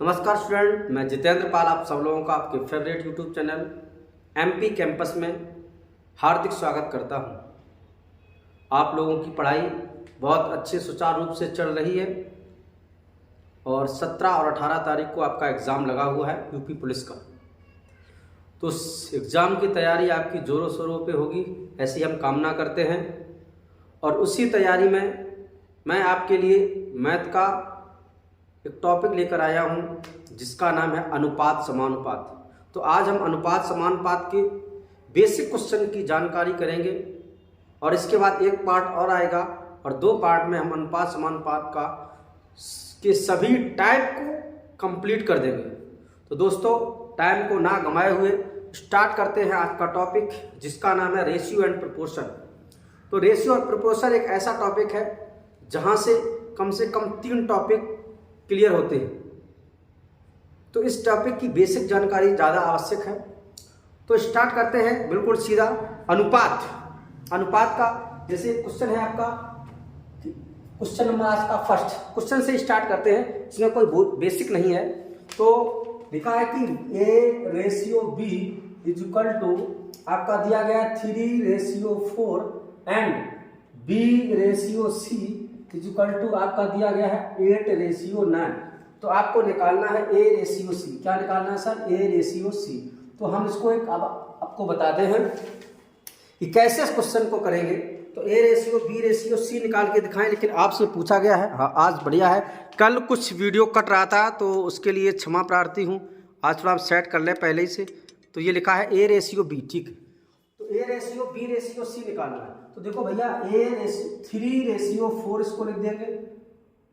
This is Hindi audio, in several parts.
नमस्कार स्टूडेंट, मैं जितेंद्र पाल आप सब लोगों का आपके favourite YouTube channel MP campus में हार्दिक स्वागत करता हूं। आप लोगों की पढ़ाई बहुत अच्छे सुचारू रूप से चल रही है और 17 और 18 तारीख को आपका एग्ज़ाम लगा हुआ है यूपी पुलिस का। तो उस एग्ज़ाम की तैयारी आपकी ज़ोरों शोरों पे होगी, ऐसी हम कामना करते हैं। और उसी तैयारी में मैं आपके लिए मैथ का एक टॉपिक लेकर आया हूं जिसका नाम है अनुपात समानुपात। तो आज हम अनुपात समानुपात के बेसिक क्वेश्चन की जानकारी करेंगे और इसके बाद एक पार्ट और आएगा और 2 पार्ट में हम अनुपात समानुपात का के सभी टाइप को कंप्लीट कर देंगे। तो दोस्तों, टाइम को ना गंवाए हुए स्टार्ट करते हैं आज का टॉपिक जिसका नाम है रेशियो एंड प्रोपोर्शन। तो रेशियो और प्रोपोर्शन एक ऐसा टॉपिक है जहां से कम 3 टॉपिक क्लियर होते हैं। तो इस टॉपिक की बेसिक जानकारी ज़्यादा आवश्यक है। तो स्टार्ट करते हैं बिल्कुल सीधा। अनुपात का जैसे क्वेश्चन है आपका, क्वेश्चन नंबर आज का फर्स्ट क्वेश्चन से स्टार्ट करते हैं। इसमें कोई बहुत बेसिक नहीं है। तो लिखा है कि A/B इक्वल टू आपका दिया गया 3/4 एंड B/C इक्वल टू आपका दिया गया है 8/9। तो आपको निकालना है A/C। क्या निकालना है सर? A/C। तो हम इसको एक आपको बताते हैं कि कैसे इस क्वेश्चन को करेंगे। तो A/B/C निकाल के दिखाएं, लेकिन आपसे पूछा गया है। हाँ, आज बढ़िया है। कल कुछ वीडियो कट रहा था तो उसके लिए क्षमा प्रार्थी हूँ। आज थोड़ा हम सेट कर लें पहले ही से। तो ये लिखा है A/B, ठीक है। तो A/B/C निकालना है। तो देखो भैया, 3/4 इसको लिख देंगे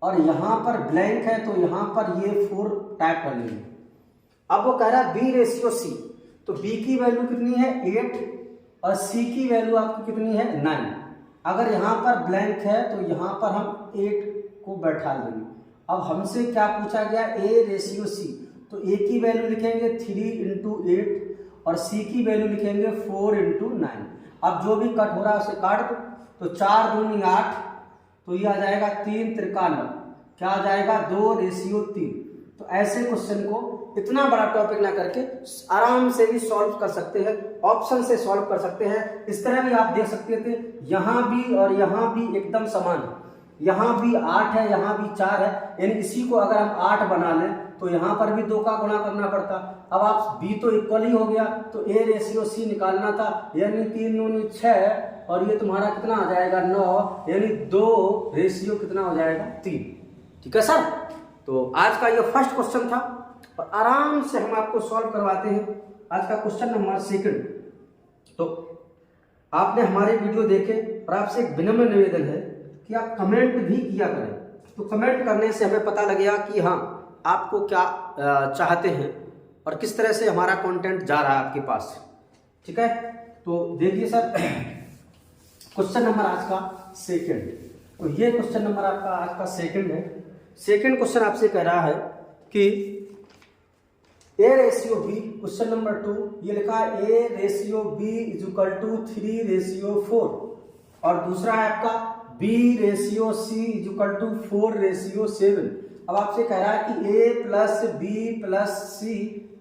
और यहाँ पर ब्लैंक है तो यहाँ पर ये 4 टाइप कर लेंगे। अब वो कह रहा है B/C। तो B की वैल्यू कितनी है? 8 और C की वैल्यू आपकी कितनी है? 9। अगर यहाँ पर ब्लैंक है तो यहाँ पर हम 8 को बैठा देंगे। अब हमसे क्या पूछा गया? A/C। तो A की वैल्यू लिखेंगे 3 × 8 और C की वैल्यू लिखेंगे 4 × 9। अब जो भी कट हो रहा है उसे काट दो। तो 4 दूनी 8, तो ये आ जाएगा 3 53। क्या आ जाएगा? 2/3। तो ऐसे क्वेश्चन को इतना बड़ा टॉपिक ना करके आराम से भी सॉल्व कर सकते हैं, ऑप्शन से सॉल्व कर सकते हैं। इस तरह भी आप देख सकते थे, यहाँ भी और यहाँ भी एकदम समान है। यहाँ भी 8 है, यहाँ भी 4 है, यानी इसी को अगर हम 8 बना लें तो यहाँ पर भी 2 का गुणा करना पड़ता। अब आप B तो इक्वल ही हो गया, तो A/C निकालना था, यानी 3 दूनी 6 और ये तुम्हारा कितना आ जाएगा? 9, यानी 2 कितना हो जाएगा? 3। ठीक है सर। तो आज का ये फर्स्ट क्वेश्चन था और आराम से हम आपको सॉल्व करवाते हैं। आज का क्वेश्चन नंबर 2। तो आपने हमारे वीडियो देखे और आपसे एक विनम्र निवेदन है कि आप कमेंट भी किया करें। तो कमेंट करने से हमें पता लगेगा कि हाँ, आपको क्या चाहते हैं और किस तरह से हमारा कंटेंट जा रहा है आपके पास। ठीक है। तो देखिए सर, क्वेश्चन नंबर आज का 2। तो ये क्वेश्चन नंबर आपका आज का 2 है। सेकंड क्वेश्चन आपसे कह रहा है कि A/B क्वेश्चन नंबर 2, ये लिखा है A/B इक्वल टू 3/4 और दूसरा है आपका B/C इक्वल टू 4/7। अब आपसे कह रहा है कि A + B + C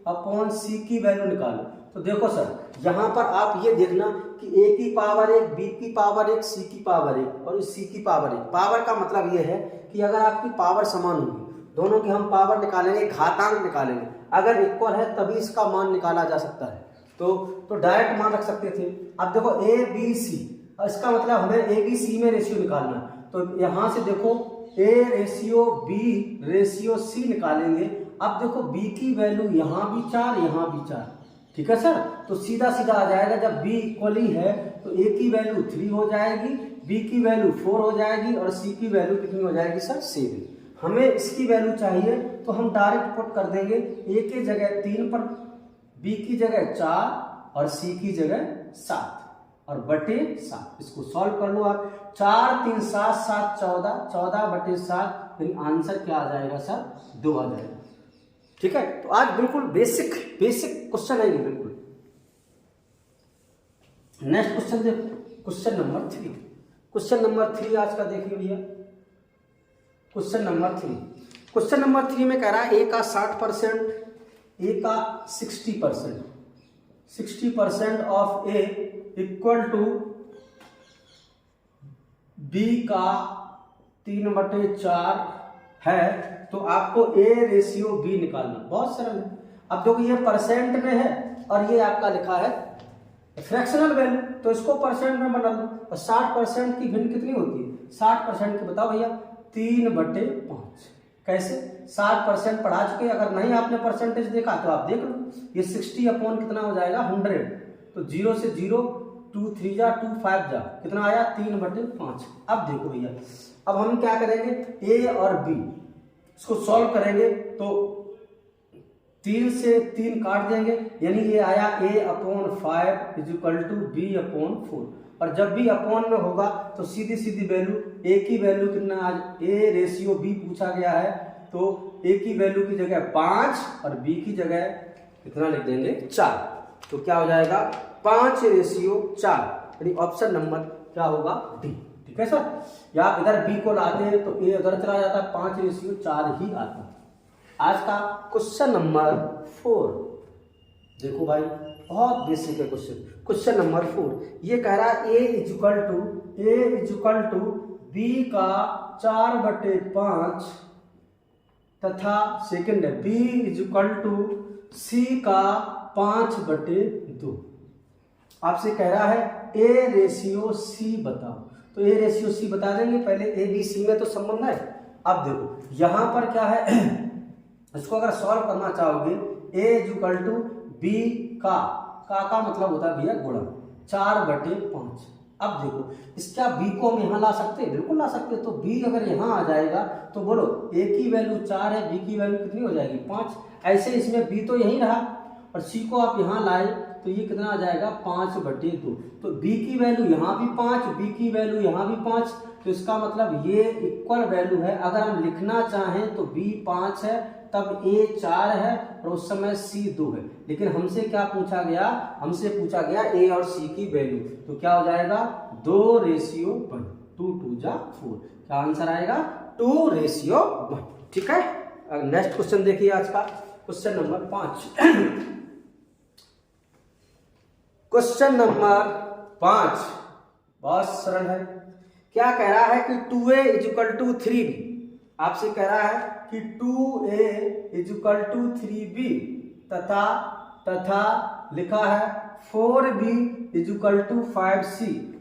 upon C की वैल्यू निकालो। तो देखो सर, यहाँ पर आप ये देखना कि A की पावर 1, B की पावर 1, C की पावर 1 और C की पावर 1। पावर का मतलब ये है कि अगर आपकी पावर समान होगी, दोनों की हम पावर निकालेंगे, घातांक निकालेंगे, अगर इक्वल है तभी इसका मान निकाला जा सकता है। तो डायरेक्ट मान रख सकते थे। अब देखो ABC, इसका मतलब हमें ABC में रेशियो निकालना है। तो यहाँ से देखो A/B/C निकालेंगे। अब देखो B की वैल्यू यहाँ भी 4, यहाँ भी 4। ठीक है सर। तो सीधा सीधा आ जाएगा, जब B इक्वल ही है तो A की वैल्यू 3 हो जाएगी, B की वैल्यू 4 हो जाएगी और C की वैल्यू कितनी हो जाएगी सर? 7। हमें इसकी वैल्यू चाहिए तो हम डायरेक्ट पुट कर देंगे। A की जगह 3 पर, B की जगह 4 और C की जगह 7 और बटे 7। इसको सॉल्व कर लो आप। 4 3 7 7 14, 14 बटे 7, यानी आंसर क्या आ जाएगा सर? 2 आ जाएगा। ठीक है। तो आज बिल्कुल बेसिक क्वेश्चन है ये, बिल्कुल। नेक्स्ट क्वेश्चन देखो, क्वेश्चन नंबर 3 आज का देखिए भैया। क्वेश्चन नंबर 3, क्वेश्चन नंबर 3 में कह रहा है ए का 60%, ए का 60%, 60% of A equal to B का 3/4 है, तो आपको ए रेशियो बी निकालना। बहुत सरल है। अब देखो ये परसेंट में है और ये आपका लिखा है फ्रैक्शनल वैल्यू, तो इसको परसेंट में बना लो। और 60% की भिन्न कितनी होती है? 60% की बताओ भैया, 3/5। कैसे? 60% पढ़ा चुके, अगर नहीं आपने परसेंटेज देखा तो आप देख लो। ये 60 अपॉन कितना हो जाएगा? 100। तो 0 से 0, 2 3 जा 2 5 जा, कितना आया? 3/5। अब देखो भैया, अब हम क्या करेंगे, ए और बी इसको सॉल्व करेंगे तो 3 से 3 काट देंगे, यानी ये आया a/5 इक्वल टू b/4। और जब भी अपॉन में होगा तो सीधी सीधी वैल्यू, ए की वैल्यू कितना, आज ए रेशियो बी पूछा गया है, तो ए की वैल्यू की जगह 5 और बी की जगह कितना लिख देंगे? 4। तो क्या हो जाएगा? 5/4, यानी ऑप्शन नंबर क्या होगा? डी। ठीक है सर, या इधर बी को लाते हैं तो ए उधर चला जाता है, 5/4 ही आता है। आज का क्वेश्चन नंबर 4 देखो भाई, बहुत बेसिक है क्वेश्चन। क्वेश्चन नंबर 4 ये कह रहा है ए इक्वल टू बी का 4/5 तथा सेकंड है बी इक्वल टू सी का 5/2। आपसे कह रहा है ए रेशियो सी बताओ, तो ए रेशियो सी बता देंगे। पहले ए बी सी में तो संबंध है। अब देखो यहां पर क्या है, इसको अगर सॉल्व करना चाहोगे, ए इक्वल टू बी का मतलब होता है भैया गुणा 4/5। अब देखो इसका बी को हम यहाँ ला सकते हैं, बिल्कुल ला सकते हैं। तो बी अगर यहाँ आ जाएगा तो बोलो ए की वैल्यू 4 है, बी की वैल्यू कितनी हो जाएगी? 5। ऐसे इसमें बी तो यही रहा और सी को आप यहाँ लाए तो ये कितना आ जाएगा? 5/2। तो बी की वैल्यू यहाँ भी 5, बी की वैल्यू यहाँ भी 5, तो इसका मतलब ये इक्वल वैल्यू है। अगर हम लिखना चाहें तो बी 5 है, तब ए 4 है और उस समय सी 2 है। लेकिन हमसे क्या पूछा गया? हमसे पूछा गया ए और सी की वैल्यू, तो क्या हो जाएगा? 2/1, 2 2 जा 4। क्या आंसर आएगा? 2/1। ठीक है, नेक्स्ट क्वेश्चन देखिए आज का, क्वेश्चन नंबर 5। क्वेश्चन नंबर 5 बहुत सरल है। क्या कह रहा है कि 2a इक्वल टू 3b। आपसे कह रहा है कि 2a इक्वल टू 3b तथा लिखा है 4b इक्वल टू 5c।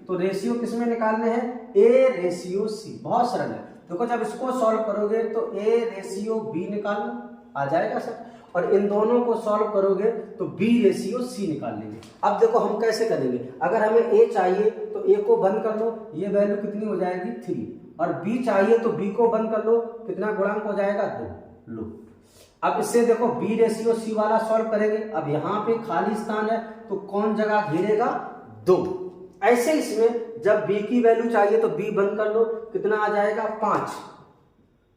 तो रेशियो किसमें निकालने हैं? a ratio c। बहुत सरल है। देखो जब इसको सॉल्व करोगे तो a रेशियो b निकालना आ जाएगा सर, और इन दोनों को सॉल्व करोगे तो b रेशियो c निकाल लेंगे। अब देखो हम कैसे करेंगे, अगर हमें a चाहिए तो a को बंद कर लो, ये वैल्यू कितनी हो जाएगी? 3। और b चाहिए तो b को बंद कर लो, कितना गुणांक हो जाएगा? 2। लो अब इससे देखो b रेशियो c वाला सॉल्व करेंगे। अब यहाँ पे खाली स्थान है तो कौन जगह घेरेगा? 2। ऐसे इसमें जब b की वैल्यू चाहिए तो b बंद कर लो, कितना आ जाएगा? 5।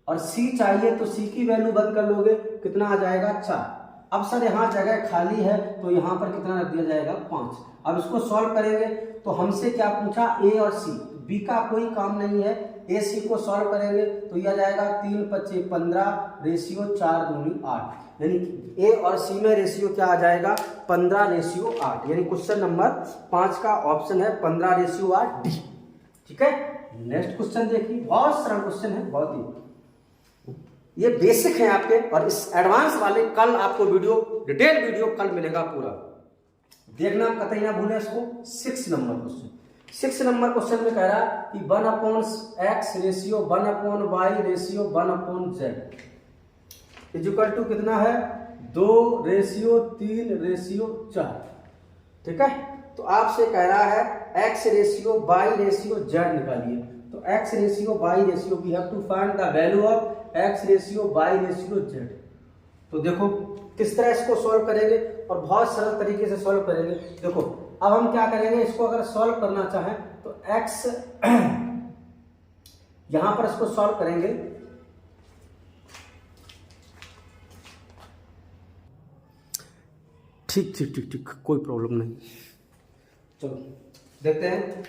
और c चाहिए तो c की वैल्यू बंद कर लोगे, कितना आ जाएगा? 4। अब सर यहाँ जगह खाली है तो यहाँ पर कितना रख दिया जाएगा? 5। अब इसको सॉल्व करेंगे तो हमसे क्या पूछा? a और c। b का कोई काम नहीं है, ए सी को सॉल्व करेंगे तो यह आ जाएगा 3 5 15 रेशियो 4 दूनी 8, यानी ए और सी में रेशियो क्या आ जाएगा? 15/8। यानी क्वेश्चन नंबर 5 का ऑप्शन है 15/8 डी। ठीक है, नेक्स्ट क्वेश्चन देखिए, बहुत सरल क्वेश्चन है, बहुत ही ये बेसिक है आपके, और इस एडवांस वाले कल आपको वीडियो, डिटेल वीडियो कल मिलेगा पूरा, देखना कतई ना भूलें इसको। 6 नंबर क्वेश्चन, 6 नंबर क्वेश्चन में कह रहा है कि 1/x ratio 1/y ratio 1/z equal to कितना है? 2/3/4। ठीक है, तो आपसे कह रहा है x ratio y ratio z निकालिए। तो x ratio y ratio we have to find the value of x ratio y ratio z। तो देखो किस तरह इसको सॉल्व करेंगे, और बहुत सरल तरीके से सॉल्व करेंगे। देखो अब हम क्या करेंगे, इसको अगर सॉल्व करना चाहें तो x यहां पर इसको सॉल्व करेंगे। ठीक ठीक ठीक ठीक, कोई प्रॉब्लम नहीं। चलो देखते हैं।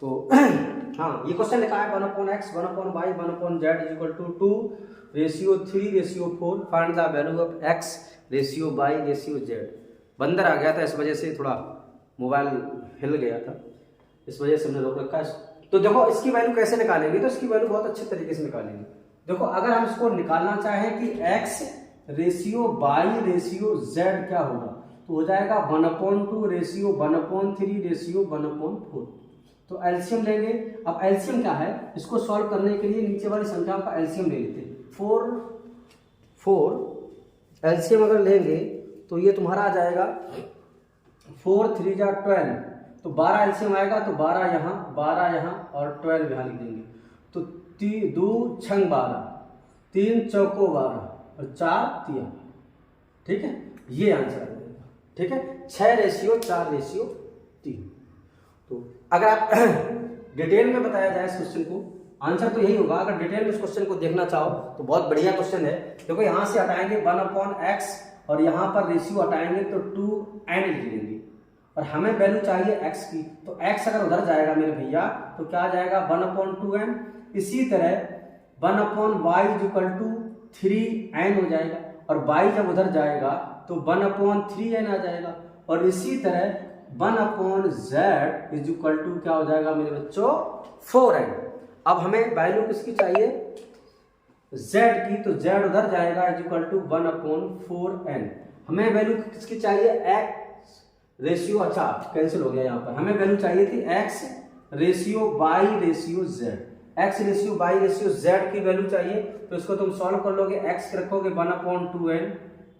तो हाँ, ये क्वेश्चन लिखा है 1/x 1/y 1/z is equal to 2:3:4 find the value of x ratio y ratio z। बंदर आ गया था, इस वजह से थोड़ा मोबाइल हिल गया था, इस वजह से हमने रोक रखा है। तो देखो इसकी वैल्यू कैसे निकालेंगे, तो इसकी वैल्यू बहुत अच्छे तरीके से निकालेंगे। देखो अगर हम इसको निकालना चाहें कि x ratio y ratio z क्या होगा, तो हो जाएगा 1/2 रेशियो 1/3 रेशियो 1/4। तो एलसीएम लेंगे। अब एलसीएम क्या है, इसको सॉल्व करने के लिए नीचे वाली संख्याओं का एलसीएम ले लेते हैं। 4 एलसीएम अगर लेंगे तो ये तुम्हारा आ जाएगा 4 3 जा 12, तो 12 एलसीएम आएगा, तो 12 यहाँ 12 यहाँ और 12 यहाँ लिख देंगे। तो 2 6 12, 3 चौको 12 और 4 3, ठीक है, ये आंसर आ जाएगा। ठीक है, 6:4:3। तो अगर आप डिटेल में बताया जाए इस क्वेश्चन को, आंसर तो यही होगा। अगर डिटेल में इस क्वेश्चन को देखना चाहो तो बहुत बढ़िया क्वेश्चन है। देखो यहाँ से हटाएंगे 1/x और यहाँ पर रेशियो हटाएंगे तो 2n लिख लेंगे, और हमें वैल्यू चाहिए x की, तो x अगर उधर जाएगा मेरे भैया तो क्या आ जाएगा 1/2n। इसी तरह 1/y = 3n हो जाएगा, और y जब उधर जाएगा तो 1/3n आ जाएगा, और इसी तरह 1/z = क्या हो जाएगा मेरे बच्चों 4n। अब हमें वैल्यू किसकी चाहिए z की, तो z उधर जाएगा = 1/4n। हमें वैल्यू किसकी चाहिए x रेशियो, अच्छा कैंसिल हो गया यहाँ पर, हमें वैल्यू चाहिए थी x ratio y ratio z। x ratio y ratio z की वैल्यू चाहिए, तो इसको तुम सॉल्व कर लोगे। x रखोगे 1/2n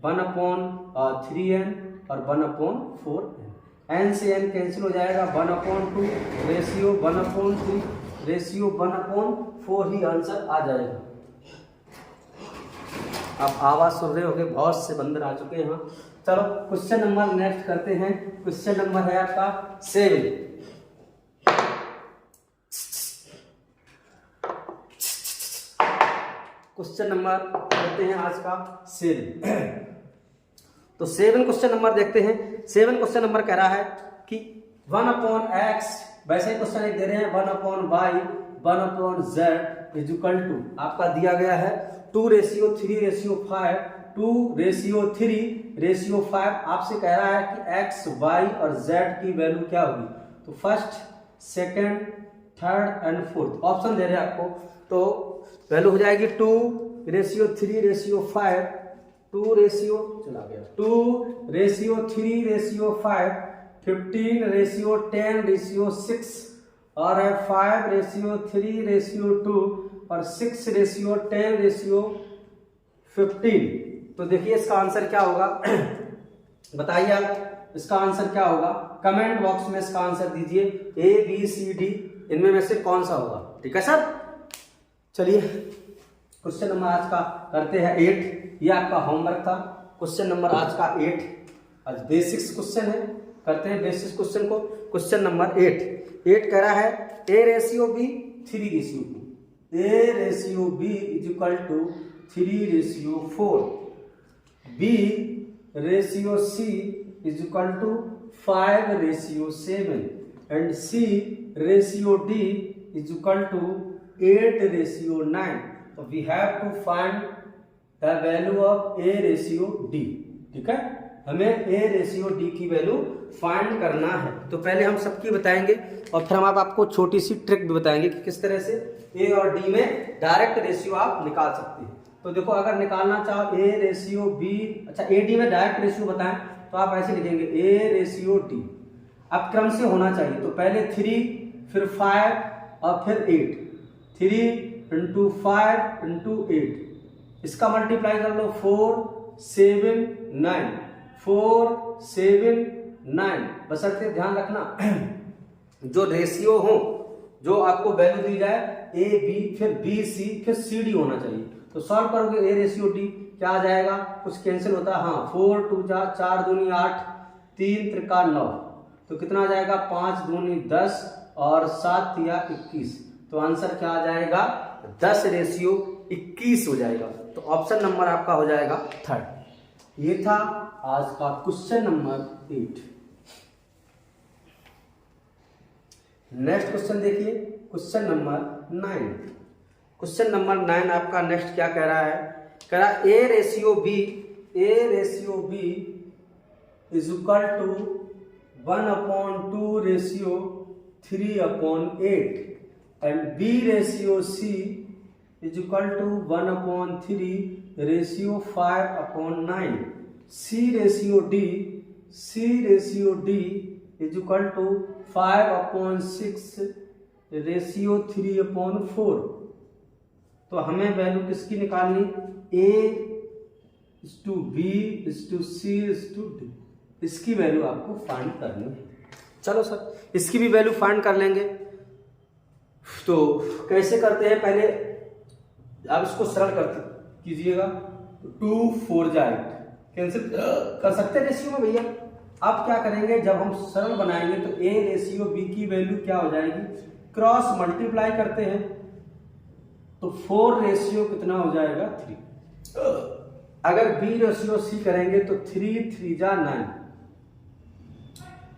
1/3n और 1/4n, n से n कैंसिल हो जाएगा, 1/2 रेशियो 1/3 रेशियो 1/4 ही आंसर आ जाएगा। आप आवाज सुन रहे होगे, बहुत से बंदर आ चुके हैं यहाँ। चलो क्वेश्चन नंबर नेक्स्ट करते हैं। क्वेश्चन नंबर है आपका 7। क्वेश्चन नंबर करते हैं आज का 7। तो 7 क्वेश्चन नंबर देखते हैं। 7 क्वेश्चन नंबर कह रहा है कि 1/x, वैसे क्वेश्चन एक दे रहे हैं 1/y 1/z is equal to, आपका दिया गया है 2:3:5, 2:3:5। आपसे कह रहा है कि x, y और z की वैल्यू क्या होगी। तो first, second, third and fourth option दे रहे हैं आपको। तो वैल्यू हो जाएगी 2:3:5, 2:3:5, 15:10:6 और 5:3:2 और 6:10:15। तो देखिए इसका आंसर क्या होगा बताइए आप, इसका आंसर क्या होगा, कमेंट बॉक्स में इसका आंसर दीजिए। A B C D इनमें में से कौन सा होगा। ठीक है सर, चलिए क्वेश्चन नंबर आज का करते हैं 8। ये आपका होमवर्क था। क्वेश्चन नंबर आज का 8, आज बेसिक्स क्वेश्चन है, करते हैं बेसिक्स क्वेश्चन को। क्वेश्चन नंबर 8 कह रहा है A/B 3:2, A/B is equal to 3:4, B/C is equal to 5:7 and C/D is equal to 8:9। तो we have to find the value of A/D। ठीक है, हमें A/D की वैल्यू फाइंड करना है। तो पहले हम सबकी बताएंगे और फिर हम आपको छोटी सी ट्रिक भी बताएंगे कि किस तरह से A और D में डायरेक्ट रेशियो आप निकाल सकते हैं। तो देखो अगर निकालना चाहो A/B, अच्छा AD में डायरेक्ट रेशियो बताएं तो आप ऐसे लिखेंगे A/D। अब क्रम से होना चाहिए, तो पहले 3 फिर 5 और फिर 8, 3 × 5 × 8, इसका मल्टीप्लाई कर लो 4 7 9, 4 7 9। बशर्ते ध्यान रखना जो रेशियो हो, जो आपको वैल्यू दी जाए A B फिर B C फिर C D होना चाहिए। तो सॉल्व करोगे A/D क्या आ जाएगा, कुछ कैंसिल होता है, हाँ 4 2 4 दूनी 8, 3 त्रिका 9, तो कितना आ जाएगा 5 दूनी 10 और 7 तिया 21। तो आंसर क्या आ जाएगा 10:21 हो जाएगा। तो ऑप्शन नंबर आपका हो जाएगा 3rd। ये था आज का क्वेश्चन नंबर 8। नेक्स्ट क्वेश्चन देखिए, क्वेश्चन नंबर 9। क्वेश्चन नंबर 9 आपका नेक्स्ट क्या कह रहा है, कह रहा है A ratio B is equal to 1/2 ratio 3/8 and B ratio C is equal to 1/3 ratio 5/9। C ratio D is equal to 5/6 ratio 3/4। तो हमें वैल्यू किसकी निकालनी, A is to B is to C is to D, इसकी वैल्यू आपको फाइंड करनी है। चलो सर इसकी भी वैल्यू फाइंड कर लेंगे। तो कैसे करते हैं, पहले आप इसको सरल कीजिएगा। 2 4 8 कैंसिल कर सकते हैं रेशियो में भैया। अब क्या करेंगे, जब हम सरल बनाएंगे तो ए रेशियो बी की वैल्यू क्या हो जाएगी, क्रॉस मल्टीप्लाई करते हैं तो 4 रेशियो कितना हो जाएगा 3। अगर बी रेशियो सी करेंगे तो 3 3 जा 9,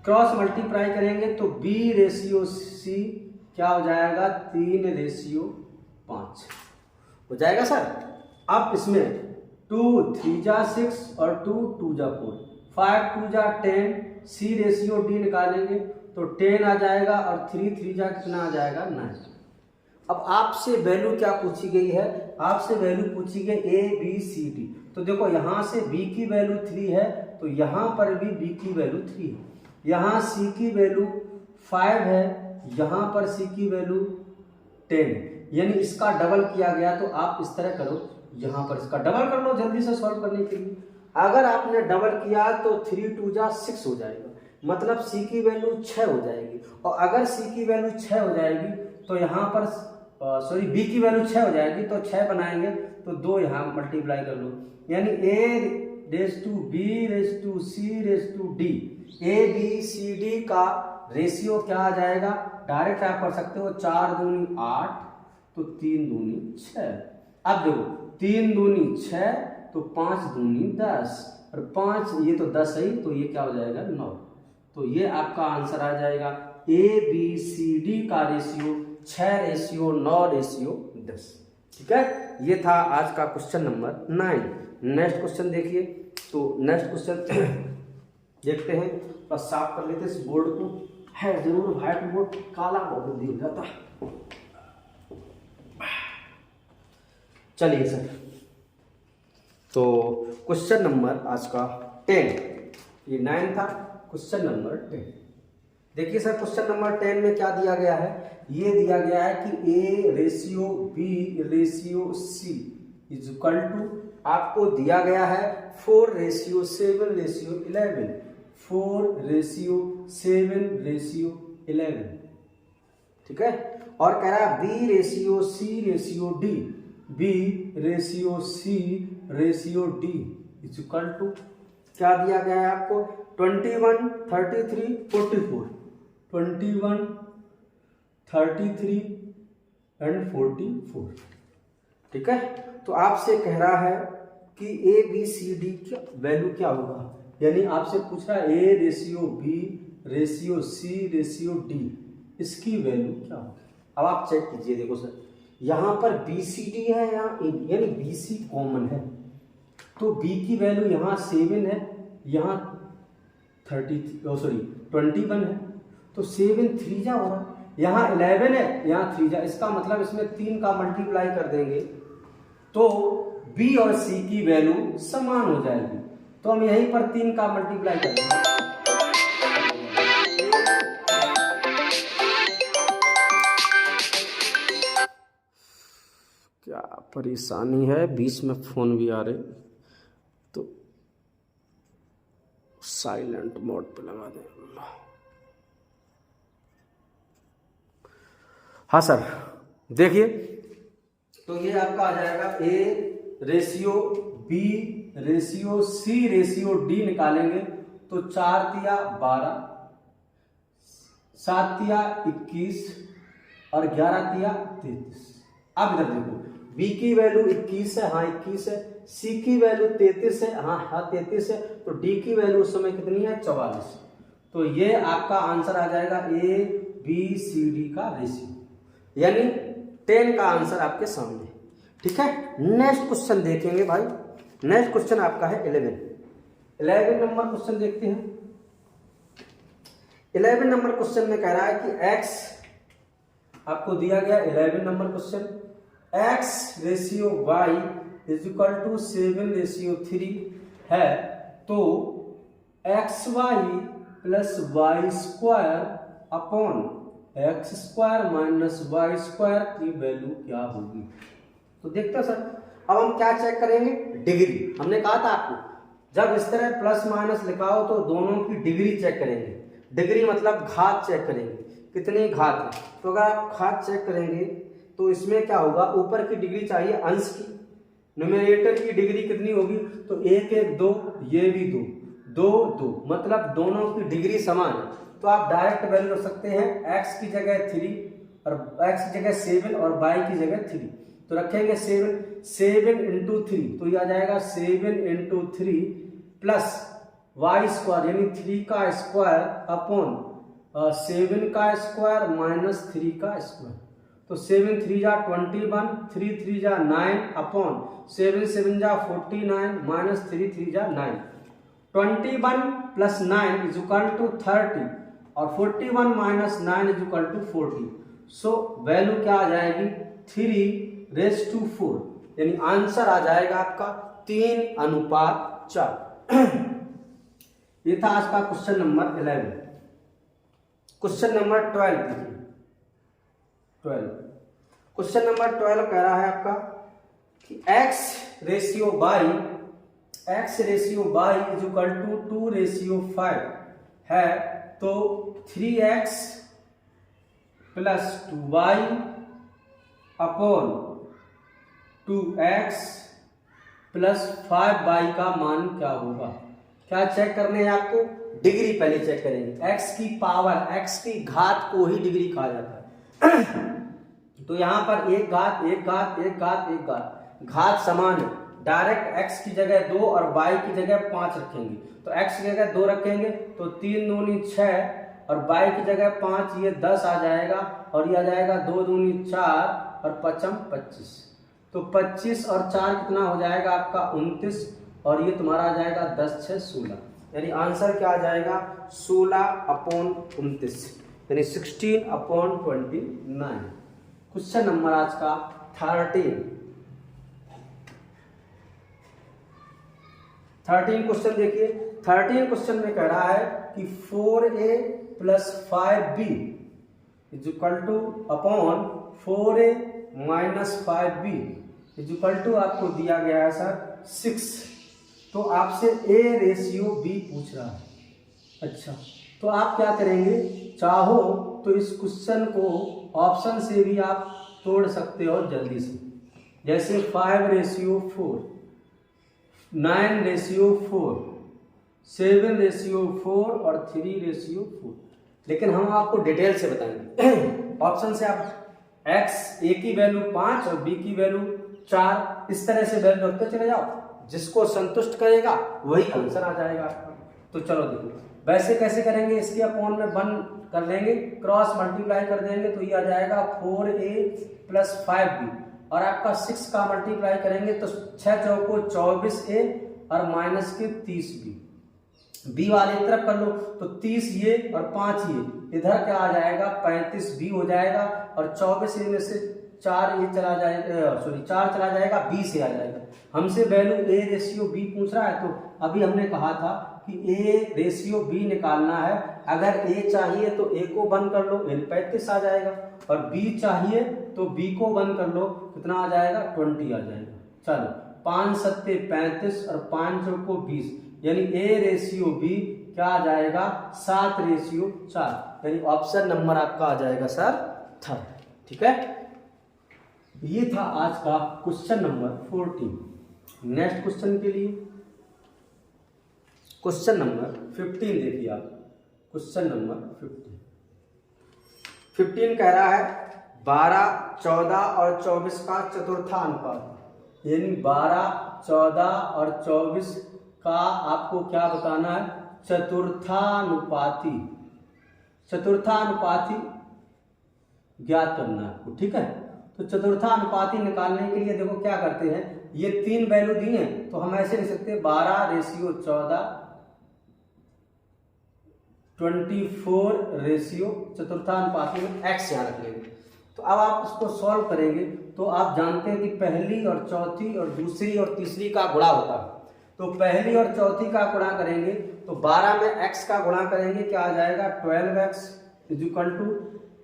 क्रॉस मल्टीप्लाई करेंगे तो बी रेशियो सी क्या हो जाएगा 3 रेशियो 5 हो जाएगा सर। अब इसमें 2 3 जा 6 और 2 2 जा 4, 5 2 जा 10, सी रेशियो डी निकालेंगे तो 10 आ जाएगा और 3 3 जा कितना आ जाएगा 9। अब आपसे वैल्यू क्या पूछी गई है, आपसे वैल्यू पूछी गई ए बी सी डी। तो देखो यहाँ से बी की वैल्यू 3 है तो यहाँ पर भी बी की वैल्यू 3 है, यहाँ सी की वैल्यू 5 है, यहाँ पर सी की वैल्यू 10 है, यानी इसका डबल किया गया। तो आप इस तरह करो, यहाँ पर इसका डबल कर लो जल्दी से सॉल्व करने के लिए। अगर आपने डबल किया तो 3 2 जा 6 हो जाएगा, मतलब सी की वैल्यू 6 हो जाएगी। और अगर सी की वैल्यू 6 हो जाएगी तो यहाँ पर बी की वैल्यू 6 हो जाएगी तो 6 बनाएंगे तो 2 यहाँ मल्टीप्लाई कर लो, यानी A race to B race to C race to D, A B C D का रेशियो क्या आ जाएगा, डायरेक्ट आप कर सकते हो 4 दूनी 8 तो 3 दूनी 6। अब देखो 3 दूनी 6 तो 5 दूनी 10 और 5 ये तो 10 है तो ये क्या हो जाएगा 9। तो ये आपका आंसर आ जाएगा ए बी सी डी का रेशियो 6 रेशियो 9 रेशियो 10। ठीक है, ये था आज का क्वेश्चन नंबर 9। नेक्स्ट क्वेश्चन देखिए, तो नेक्स्ट क्वेश्चन देखते हैं, बस साफ कर लेते इस बोर्ड को, है जरूर व्हाइट बोर्ड काला बहुत जल्दी हो जाता। चलिए सर, तो क्वेश्चन नंबर आज का 10, ये 9 था, क्वेश्चन नंबर 10 देखिए सर। क्वेश्चन नंबर 10 में क्या दिया गया है, ये दिया गया है कि A ratio B ratio C is equal to, आपको दिया गया है 4 रेशियो 7 रेशियो 11, 4 रेशियो 7 रेशियो 11। ठीक है, और कह रहा है B ratio C ratio D, B ratio C ratio D is equal to, क्या दिया गया है आपको 21 33 44, 21 33 एंड 44। ठीक है, तो आपसे कह रहा है कि ए बी सी डी की वैल्यू क्या होगा, यानी आपसे पूछ रहा है A ratio B ratio C ratio D, इसकी वैल्यू क्या होगी। अब आप चेक कीजिए, देखो सर यहाँ पर बी सी डी है, यहाँ यानी बी सी कॉमन है, तो बी की वैल्यू यहाँ 7 है, यहाँ 21 है, तो 7 3 जा हो रहा, यहाँ 11 है, यहाँ 3 जा, इसका मतलब इसमें 3 का मल्टीप्लाई कर देंगे तो बी और सी की वैल्यू समान हो जाएगी। तो हम यहीं पर 3 का मल्टीप्लाई कर देंगे, क्या परेशानी है, बीच में फोन भी आ रहे, तो साइलेंट मोड पे लगा दें। हाँ सर देखिए, तो ये आपका आ जाएगा A ratio B ratio C ratio D निकालेंगे तो 4 तिया 12, 7 तिया 21 और 11 तिया 33। अब इधर देखो, बी की वैल्यू 21 है, हाँ 21 है, सी की वैल्यू 33 है, हाँ 33 है, तो डी की वैल्यू उस समय कितनी है 44। तो ये आपका आंसर आ जाएगा ए BCD का रेशियो, यानी 10 का आंसर आपके सामने। ठीक है, नेक्स्ट क्वेश्चन देखेंगे भाई। नेक्स्ट क्वेश्चन आपका है 11 नंबर क्वेश्चन देखते हैं। 11 नंबर क्वेश्चन में कह रहा है कि x आपको दिया गया 11 number question, x ratio y is equal to 7 ratio 3 है, तो xy plus Y square upon X square minus Y square की वैल्यू क्या होगी। तो देखते हैं सर, अब हम क्या चेक करेंगे, डिग्री। हमने कहा था आपको जब इस तरह प्लस माइनस लिखा हो तो दोनों की डिग्री चेक करेंगे। डिग्री मतलब घात चेक करेंगे, कितनी घात है। तो अगर आप घात चेक करेंगे तो इसमें क्या होगा, ऊपर की डिग्री चाहिए अंश की, न्यूमरेटर की डिग्री कितनी होगी, तो 1 1 2, ये भी 2 2 2, मतलब दोनों की डिग्री समान है। तो आप डायरेक्ट वैल्यू रख सकते हैं, x की जगह 3 और x की जगह 7 और y की जगह 3। तो रखेंगे 7 इंटू 3, तो ये आ जाएगा 7 इंटू 3 प्लस वाई स्क्वायर यानी 3 का स्क्वायर अपॉन 7 का स्क्वायर माइनस 3 का स्क्वायर। तो 7 3 जा 21, 3 3 जा 9 अपॉन 7 7 जा 49 माइनस 3 3 जा 9। 21 प्लस 9 इज इक्वल टू 30 और 41 minus 9 is equal to 40। So value क्या आ जाएगी, 3:4, यानी आंसर आ जाएगा आपका 3:4। ये था आज का क्वेश्चन नंबर 11। क्वेश्चन नंबर 12 देखिए। 12 क्वेश्चन नंबर 12 कह रहा है आपका कि x ratio y is equal to 2:5 है, तो 3x plus 2y upon 2x plus 5y का मान क्या होगा। क्या चेक करने हैं आपको, डिग्री पहले चेक करेंगे। x की पावर, x की घात को ही डिग्री कहा जाता है। तो यहां पर एक घात समान है, डायरेक्ट x की जगह 2 और y की जगह 5 रखेंगे। तो x की जगह 2 रखेंगे तो 3 दूनी 6 और y की जगह 5, ये 10 आ जाएगा और ये आ जाएगा 2 दूनी 4 और 5 25। तो 25 और 4 कितना हो जाएगा आपका 29 और ये तुम्हारा आ जाएगा 10 6 16, यानी आंसर क्या आ जाएगा 16/29, यानी 16/29। क्वेश्चन नंबर आज का 13 क्वेश्चन देखिए। 13 क्वेश्चन में कह रहा है कि 4a plus 5b is equal to upon 4a minus 5b is equal to आपको दिया गया है सर 6। तो आपसे a रेशियो b पूछ रहा है। अच्छा, तो आप क्या करेंगे, चाहो तो इस क्वेश्चन को ऑप्शन से भी आप तोड़ सकते हो जल्दी से, जैसे 5:4, 9:4, 7:4 और 3:4। लेकिन हम आपको डिटेल से बताएंगे। ऑप्शन से आप x a की वैल्यू 5 और b की वैल्यू 4 इस तरह से वैल्यू रखते चले जाओ, जिसको संतुष्ट करेगा वही आंसर आ जाएगा आपका। तो चलो देखो वैसे कैसे करेंगे, इसके अपॉन में 1 कर लेंगे, क्रॉस मल्टीप्लाई कर देंगे तो ये आ जाएगा 4a प्लस 5b और आपका 6 का मल्टीप्लाई करेंगे तो 6 चौको 24a और माइनस के 30b। b वाले तरफ कर लो तो 30 ये और 5 ये, इधर क्या आ जाएगा 35b हो जाएगा और 24 में से 4 ये चला जाएगा, 4 चला जाएगा, b से आ जाएगा। हमसे वैल्यू a रेशियो b पूछ रहा है, तो अभी हमने कहा था कि a रेशियो b निकालना है। अगर a चाहिए तो a को बंद कर लो, 35 आ जाएगा, और b चाहिए तो b को बंद कर लो, कितना आ जाएगा 20 आ जाएगा। चलो 5 7 35 और 5 चौको 20, यानी a रेशियो b क्या आ जाएगा 7:4, यानी ऑप्शन नंबर आपका आ जाएगा सर 3rd। ठीक है, ये था आज का क्वेश्चन नंबर 14। नेक्स्ट क्वेश्चन के लिए क्वेश्चन नंबर 15 देखिए आप। क्वेश्चन नंबर 15 कह रहा है 12, 14 और 24 का चतुर्थानुपात, यानी 12, 14 और 24 का आपको क्या बताना है, चतुर्थानुपाती ज्ञात करना है आपको, ठीक है। तो चतुर्थानुपाती निकालने के लिए देखो क्या करते हैं, ये 3 वैल्यू दी हैं तो हम ऐसे लिख सकते हैं 12:14, 24:, चतुर्थानुपाती में x यहाँ रख लेंगे। तो अब आप इसको सॉल्व करेंगे तो आप जानते हैं कि पहली और चौथी और दूसरी और तीसरी का गुणा होता है। तो पहली और चौथी का गुणा करेंगे तो 12 में x का गुणा करेंगे, क्या आ जाएगा 12x =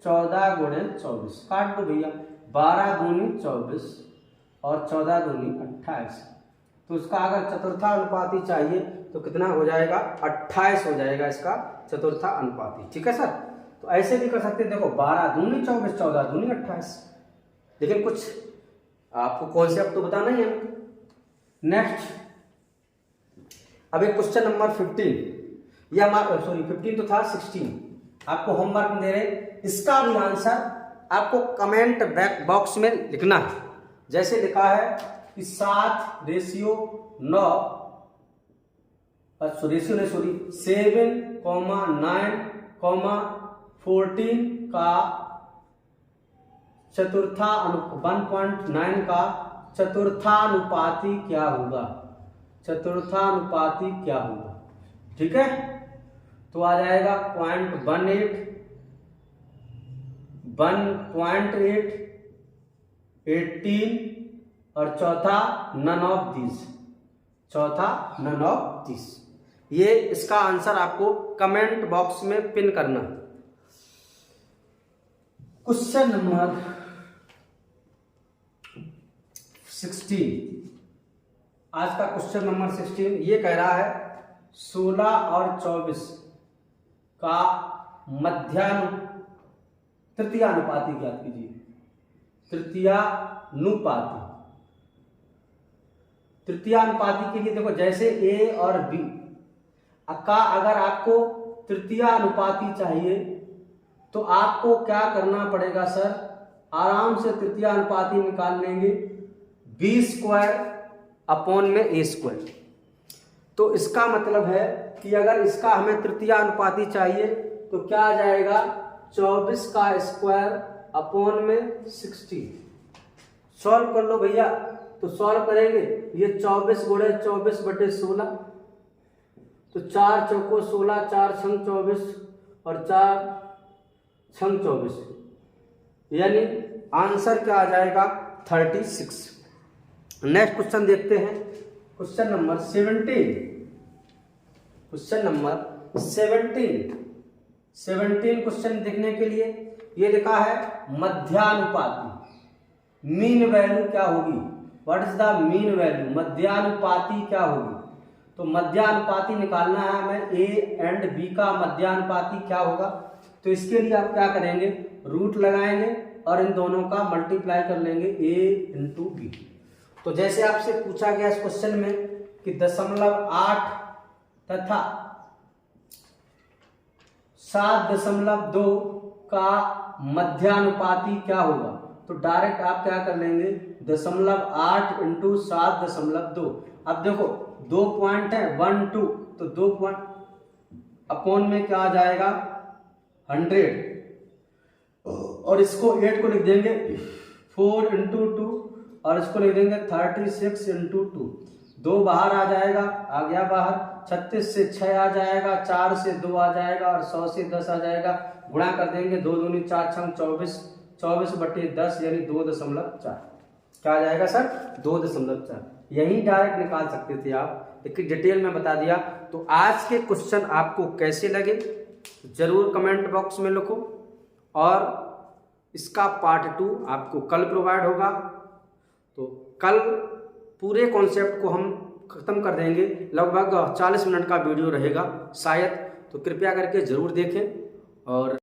14 × 24। काट दो भैया, 12 दूनी 24 और 14 दूनी 28। तो इसका अगर चतुर्थानुपाती चाहिए तो कितना हो जाएगा, 28 हो जाएगा इसका चतुर्थानुपाती, ठीक है सर। तो ऐसे भी कर सकते हैं, देखो 12 दूनी 24, 14 दूनी 28। लेकिन कुछ आपको कॉन्सेप्ट तो बताना ही है। नेक्स्ट, अब एक क्वेश्चन नंबर 15, या 15 तो था, 16 आपको होमवर्क में दे रहे, इसका भी आंसर आपको कमेंट बॉक्स में लिखना है। जैसे लिखा है कि 7:9, 7,9,14 का 1.9 का चतुर्थानुपाती क्या होगा, चतुर्थानुपाती क्या होगा, ठीक है। तो आ जाएगा 0.18, 1.8, 18 और चौथा none of these, चौथा none of these। ये इसका आंसर आपको कमेंट बॉक्स में पिन करना। क्वेश्चन नंबर 16, आज का क्वेश्चन नंबर 16 ये कह रहा है 16 और 24 का तृतीयानुपाती ज्ञात कीजिए। तृतीयानुपाती के लिए देखो, जैसे ए और बी का अगर आपको तृतीयानुपाती चाहिए तो आपको क्या करना पड़ेगा सर, आराम से तृतीयानुपाती निकाल लेंगे, b² अपॉन में a²। तो इसका मतलब है कि अगर इसका हमें तृतीयानुपाती चाहिए तो क्या आ जाएगा, 24 का स्क्वायर अपॉन में 60। सॉल्व कर लो भैया। तो सॉल्व करेंगे, ये 24 × 24/16, तो 4 चौको 16, 4 छंग 24 और 4 छंग 24, यानी आंसर क्या आ जाएगा 36। नेक्स्ट क्वेश्चन देखते हैं, question number 17। Question number 17 question देखने के लिए ये लिखा है मध्यानुपाती मीन वैल्यू क्या होगी, what is the mean value, मध्यानुपाती क्या होगी। तो मध्यानुपाती निकालना है हमें, ए एंड बी का मध्यानुपाती क्या होगा। तो इसके लिए आप क्या करेंगे, रूट लगाएंगे और इन दोनों का मल्टीप्लाई कर लेंगे, a × b। तो जैसे आपसे पूछा गया इस क्वेश्चन में कि 0.8 तथा 7.2 का मध्यानुपाती क्या होगा। तो डायरेक्ट आप क्या कर लेंगे, 0.8 × 7.2। अब देखो 2 पॉइंट है, 1 2, तो 2 पॉइंट अपॉन में क्या आ जाएगा 100, और इसको 8 को लिख देंगे 4 × 2 और इसको लिख देंगे 36 × 2। 2 बाहर आ जाएगा, आ गया बाहर, 36 से 6 आ जाएगा, 4 से 2 आ जाएगा और 100 से 10 आ जाएगा। गुणा कर देंगे, 2 दूनी 4 छंग 24, 24/10 यानी 2.4। क्या आ जाएगा सर 2.4। यही डायरेक्ट निकाल सकते थे आप, लेकिन डिटेल में बता दिया। तो आज के क्वेश्चन आपको कैसे लगे जरूर कमेंट बॉक्स में लिखो, और इसका पार्ट 2 आपको कल प्रोवाइड होगा। तो कल पूरे कॉन्सेप्ट को हम खत्म कर देंगे, लगभग 40 मिनट का वीडियो रहेगा शायद, तो कृपया करके जरूर देखें। और